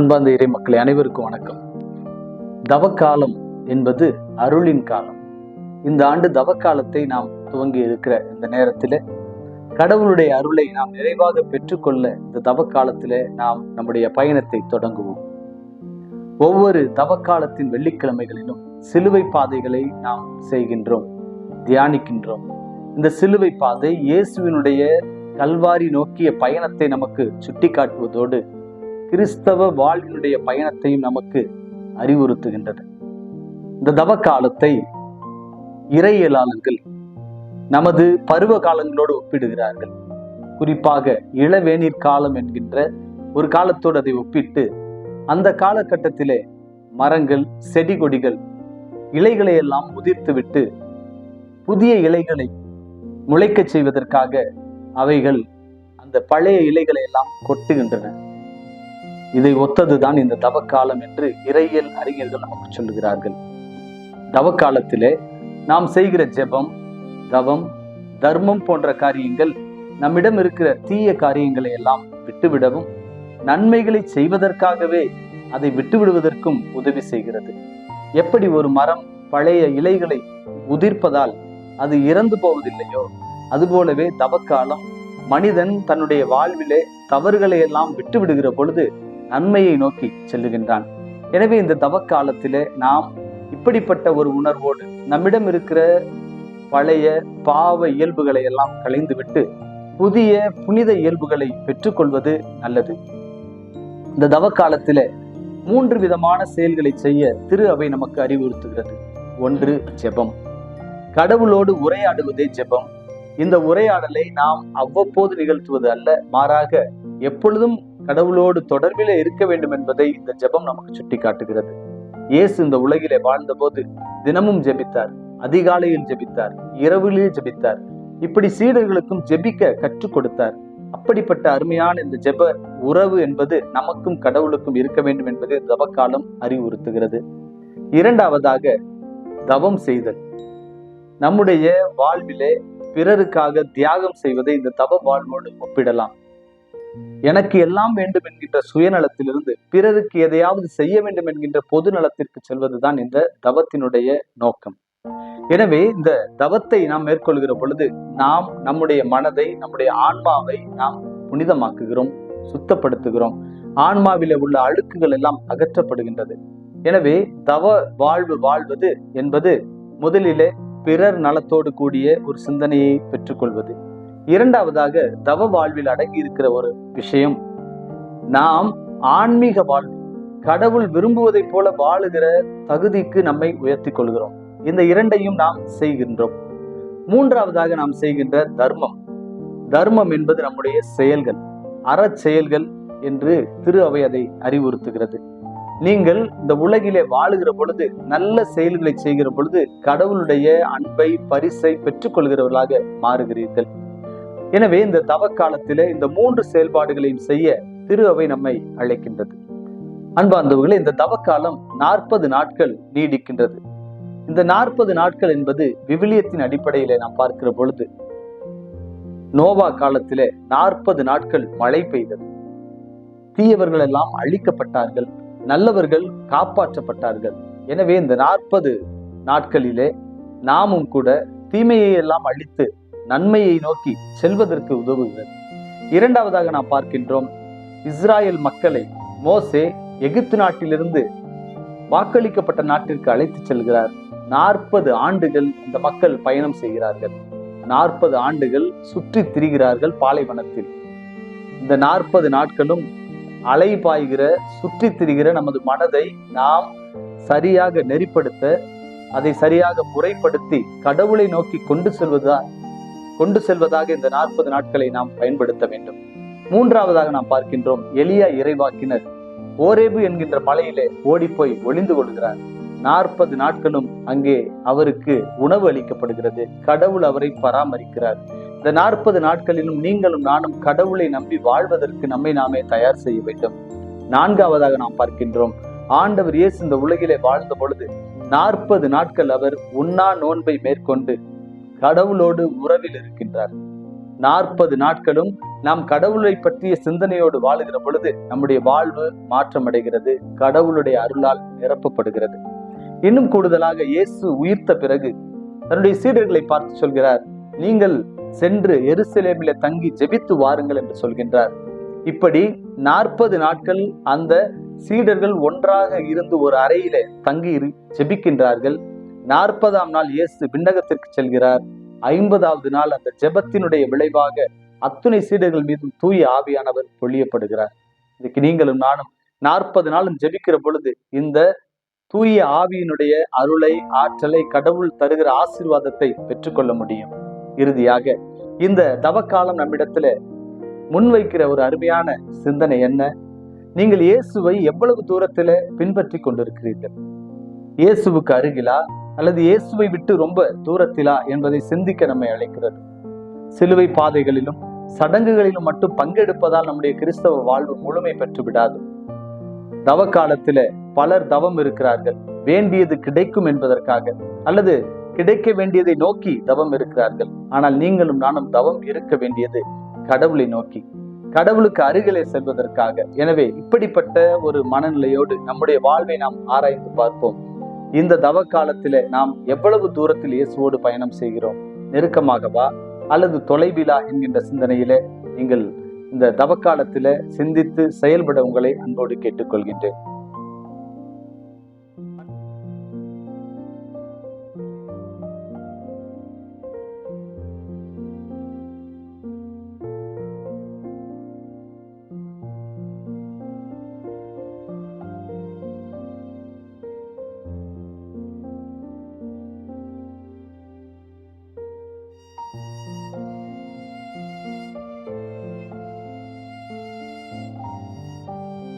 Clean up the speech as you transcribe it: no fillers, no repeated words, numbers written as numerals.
அன்பார்ந்த இறை மக்களை அனைவருக்கும் வணக்கம். தவக்காலம் என்பது அருளின் காலம். இந்த ஆண்டு தவக்காலத்தை நாம் துவங்கி இருக்கிற இந்த நேரத்தில் கடவுளுடைய அருளை நாம் நிறைவாக பெற்றுக்கொள்ள இந்த தவக்காலத்தில் நாம் நம்முடைய பயணத்தை தொடங்குவோம். ஒவ்வொரு தவக்காலத்தின் வெள்ளிக்கிழமைகளிலும் சிலுவை பாதைகளை நாம் செய்கின்றோம், தியானிக்கின்றோம். இந்த சிலுவை பாதை இயேசுவினுடைய கல்வாரி நோக்கிய பயணத்தை நமக்கு சுட்டி காட்டுவதோடு கிறிஸ்தவ வாழ்வினுடைய பயணத்தையும் நமக்கு அறிவுறுத்துகின்றது. இந்த தவ காலத்தை இறையியலாளர்கள் நமது பருவ காலங்களோடு ஒப்பிடுகிறார்கள். குறிப்பாக இளவேநீர் காலம் என்கின்ற ஒரு காலத்தோடு அதை ஒப்பிட்டு அந்த காலகட்டத்திலே மரங்கள், செடி கொடிகள் இலைகளை எல்லாம் உதிர்த்துவிட்டு புதிய இலைகளை முளைக்கச் செய்வதற்காக அவைகள் அந்த பழைய இலைகளை எல்லாம் கொட்டுகின்றன. இதை ஒத்ததுதான் இந்த தவக்காலம் என்று இறையியல் அறிஞர்கள் நமக்கு சொல்லுகிறார்கள். தவக்காலத்திலே நாம் செய்கிற ஜெபம், தவம், தர்மம் போன்ற காரியங்கள் நம்மிடம் இருக்கிற தீய காரியங்களை எல்லாம் விட்டுவிடவும், நன்மைகளை செய்வதற்காகவே அதை விட்டுவிடுவதற்கும் உதவி செய்கிறது. எப்படி ஒரு மரம் பழைய இலைகளை உதிர்ப்பதால் அது இறந்து போவதில்லையோ, அதுபோலவே தவக்காலம் மனிதன் தன்னுடைய வாழ்விலே தவறுகளை எல்லாம் விட்டு விடுகிற பொழுது நன்மையை நோக்கி செல்லுகின்றான். எனவே இந்த தவக்காலத்திலே நாம் இப்படிப்பட்ட ஒரு உணர்வோடு நம்மிடம் இருக்கிற பழைய பாவ இயல்புகளை எல்லாம் களைந்துவிட்டு புதிய புனித இயல்புகளை பெற்றுக்கொள்வது நல்லது. இந்த தவக்காலத்திலே 3 விதமான செயல்களை செய்ய திரு அவை நமக்கு அறிவுறுத்துகிறது. 1, ஜெபம். கடவுளோடு உரையாடுவதே ஜெபம். இந்த உரையாடலை நாம் அவ்வப்போது நிகழ்த்துவது அல்ல, மாறாக எப்பொழுதும் கடவுளோடு தொடர்பிலே இருக்க வேண்டும் என்பதை இந்த ஜெபம் நமக்கு சுட்டி காட்டுகிறது. இயேசு இந்த உலகிலே வாழ்ந்த போது தினமும் ஜெபித்தார், அதிகாலையில் ஜெபித்தார், இரவிலே ஜெபித்தார். இப்படி சீடர்களுக்கும் ஜெபிக்க கற்றுக் கொடுத்தார். அப்படிப்பட்ட அருமையான இந்த ஜெப உறவு என்பது நமக்கும் கடவுளுக்கும் இருக்க வேண்டும் என்பதை தவக்காலம் அறிவுறுத்துகிறது. 2வதாக தவம் செய்தல். நம்முடைய வாழ்விலே பிறருக்காக தியாகம் செய்வதை இந்த தவ வாழ்வோடு ஒப்பிடலாம். எனக்கு எல்லாம் வேண்டும் என்கின்ற சுயநலத்திலிருந்து பிறருக்கு எதையாவது செய்ய வேண்டும் என்கின்ற பொது நலத்திற்கு செல்வதுதான் இந்த தவத்தினுடைய நோக்கம். எனவே இந்த தவத்தை நாம் மேற்கொள்கிற பொழுது நாம் நம்முடைய மனதை, நம்முடைய ஆன்மாவை நாம் புனிதமாக்குகிறோம், சுத்தப்படுத்துகிறோம். ஆன்மாவிலே உள்ள அழுக்குகள் எல்லாம் அகற்றப்படுகின்றது. எனவே தவ வாழ்வு வாழ்வது என்பது முதலிலே பிறர் நலத்தோடு கூடிய ஒரு சிந்தனையை பெற்றுக்கொள்வது. 2வதாக தவ வாழ்வில் அடங்கி இருக்கிற ஒரு விஷயம், நாம் ஆன்மீக வாழ்வு, கடவுள் விரும்புவதை போல வாழுகிற தகுதிக்கு நம்மை உயர்த்தி கொள்கிறோம். இந்த 2ஐயும் நாம் செய்கின்றோம். 3வதாக நாம் செய்கின்ற தர்மம். தர்மம் என்பது நம்முடைய செயல்கள், அறச்செயல்கள் என்று திரு அவை அதை அறிவுறுத்துகிறது. நீங்கள் இந்த உலகிலே வாழுகிற பொழுது, நல்ல செயல்களை செய்கிற பொழுது கடவுளுடைய அன்பை, பரிசை பெற்றுக் கொள்கிறவர்களாக மாறுகிறீர்கள். எனவே இந்த தவக்காலத்திலே இந்த 3 செயல்பாடுகளையும் செய்ய திரு அவை நம்மை அழைக்கின்றது. அன்பார்ந்தவர்களே, இந்த தவக்காலம் 40 நாட்கள் நீடிக்கின்றது. இந்த 40 நாட்கள் என்பது விவிலியத்தின் அடிப்படையிலே நாம் பார்க்கிற பொழுது, நோவா காலத்திலே 40 நாட்கள் மழை பெய்தது. தீயவர்கள் எல்லாம் அழிக்கப்பட்டார்கள், நல்லவர்கள் காப்பாற்றப்பட்டார்கள். எனவே இந்த 40 நாட்களிலே நாமும் கூட தீமையை எல்லாம் அழித்து நன்மையை நோக்கி செல்வதற்கு உதவுகிறது. 2வதாக நாம் பார்க்கின்றோம், இஸ்ராயல் மக்களை மோசே எகிப்து நாட்டிலிருந்து வாக்களிக்கப்பட்ட நாட்டிற்கு அழைத்து செல்கிறார். 40 ஆண்டுகள் இந்த மக்கள் பயணம் செய்கிறார்கள். 40 ஆண்டுகள் சுற்றி திரிகிறார்கள் பாலைவனத்தில். இந்த 40 நாட்களும் அலை பாய்கிற, சுற்றி திரிகிற நமது மனதை நாம் சரியாக நெறிப்படுத்த, அதை சரியாக முறைப்படுத்தி கடவுளை நோக்கி கொண்டு செல்வதாக இந்த 40 நாட்களை நாம் பயன்படுத்த வேண்டும். 3வதாக நாம் பார்க்கின்றோம், எலியா இறைவாக்கினர் ஓரேபு என்கின்ற மலையிலே ஓடிப்போய் ஒளிந்து கொள்கிறார். 40 நாட்களும் அங்கே அவருக்கு உணவு அளிக்கப்படுகிறது, கடவுள் அவரை பராமரிக்கிறார். இந்த 40 நாட்களிலும் நீங்களும் நானும் கடவுளை நம்பி வாழ்வதற்கு நம்மை நாமே தயார் செய்ய வேண்டும். 4வதாக நாம் பார்க்கின்றோம், ஆண்டவர் இயேசு இந்த உலகிலே வாழ்ந்த பொழுது 40 நாட்கள் அவர் உண்ணா நோன்பை மேற்கொண்டு கடவுளோடு உறவில் இருக்கின்றார். 40 நாட்களும் நாம் கடவுளை பற்றிய சிந்தனையோடு வாழுகிற பொழுது நம்முடைய வாழ்வு மாற்றம் அடைகிறது, கடவுளுடைய அருளால் நிரப்பப்படுகிறது. இன்னும் கூடுதலாக இயேசு உயிர்த்த பிறகு தன்னுடைய சீடர்களை பார்த்து சொல்கிறார், நீங்கள் சென்று எருசலேமிலே தங்கி ஜெபித்து வாருங்கள் என்று சொல்கின்றார். இப்படி 40 நாட்கள் அந்த சீடர்கள் ஒன்றாக இருந்து ஒரு அறையிலே தங்கி ஜெபிக்கின்றார்கள். 40ஆம் நாள் இயேசு விண்ணகத்திற்கு செல்கிறார். 50வது நாள் அந்த ஜெபத்தினுடைய விளைவாக அத்துணை சீடர்கள் மீதும் தூய ஆவியானவர் பொழியப்படுகிறார். இதுக்கு நீங்களும் நானும் 40 நாளும் ஜெபிக்கிற பொழுது இந்த தூய ஆவியினுடைய அருளை, ஆற்றலை, கடவுள் தருகிற ஆசீர்வாதத்தை பெற்றுக்கொள்ள முடியும். இறுதியாக இந்த தவக்காலம் நம்மிடத்துல முன்வைக்கிற ஒரு அருமையான சிந்தனை என்ன? நீங்கள் இயேசுவை எவ்வளவு தூரத்துல பின்பற்றி கொண்டிருக்கிறீர்கள்? இயேசுவுக்கு அருகிலா அல்லது இயேசுவை விட்டு ரொம்ப தூரத்திலா என்பதை சிந்திக்க நம்மை அழைக்கிறது. சிலுவை பாதைகளிலும் சடங்குகளிலும் மட்டும் பங்கெடுப்பதால் நம்முடைய கிறிஸ்தவ வாழ்வு முழுமை பெற்று விடாது. தவ காலத்தில பலர் தவம் இருக்கிறார்கள், வேண்டியது கிடைக்கும் என்பதற்காக, அல்லது கிடைக்க வேண்டியதை நோக்கி தவம் இருக்கிறார்கள். ஆனால் நீங்களும் நானும் தவம் இருக்க வேண்டியது கடவுளை நோக்கி, கடவுளுக்கு அருகிலே செல்வதற்காக. எனவே இப்படிப்பட்ட ஒரு மனநிலையோடு நம்முடைய வாழ்வை நாம் ஆராய்ந்து பார்ப்போம். இந்த தவ காலத்தில நாம் எவ்வளவு தூரத்தில் இயேசுவோடு பயணம் செய்கிறோம்? நெருக்கமாகவா அல்லது தொலைவிலா என்கின்ற சிந்தனையிலே நீங்கள் இந்த தவக்காலத்தில சிந்தித்து செயல்பட உங்களை அன்போடு கேட்டுக்கொள்கின்றேன்.